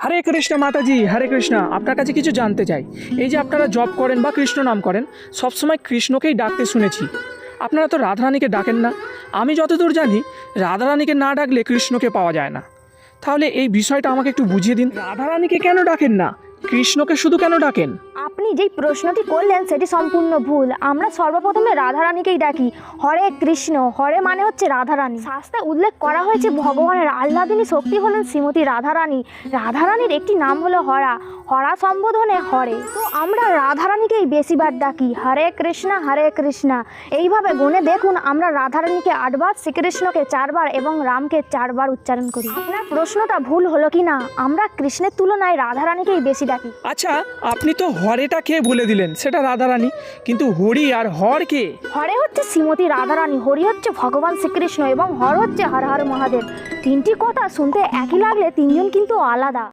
হরে কৃষ্ণ মাতাজি, হরে কৃষ্ণ। আপনার কাছে কিছু জানতে চাই। এই যে আপনারা জব করেন বা কৃষ্ণ নাম করেন, সবসময় কৃষ্ণকেই ডাকতে শুনেছি। আপনারা তো রাধারানীকে ডাকেন না। আমি যতদূর জানি রাধারানীকে না ডাকলে কৃষ্ণকে পাওয়া যায় না। তাহলে এই বিষয়টা আমাকে একটু বুঝিয়ে দিন। রাধারানীকে কেন ডাকেন না, কৃষ্ণকে শুধু কেন ডাকেন? আপনি যেই প্রশ্নটি করলেন সেটি সম্পূর্ণ ভুল। আমরা সর্বপ্রথমে রাধারানীকেই ডাকি। হরে কৃষ্ণ, হরে মানে হচ্ছে রাধারানী। শাস্ত্রে উল্লেখ করা হয়েছে ভগবানের আহ্লাদিনী শক্তি হলেন শ্রীমতী রাধারানী। রাধারানীর একটি নাম হলো হরা, হরা সম্বোধনে হরে। তো আমরা রাধারানীকেই বেশিবার ডাকি। হরে কৃষ্ণা এইভাবে গুণে দেখুন, আমরা রাধারানীকে 8 বার, শ্রীকৃষ্ণকে 4 বার এবং রামকে 4 বার উচ্চারণ করি। আপনার প্রশ্নটা ভুল হলো কি না, আমরা কৃষ্ণের তুলনায় রাধারানীকেই বেশি ডাকি। আচ্ছা, আপনি তো হরেটা কে বলে দিলেন, সেটা রাধারানী, কিন্তু হরি আর হর কে? হরে হচ্ছে শ্রীমতী রাধারানী, হরি হচ্ছে ভগবান শ্রীকৃষ্ণ এবং হর হচ্ছে হর হর মহাদেব। তিনটি কথা শুনতে একই লাগলে তিনজন কিন্তু আলাদা।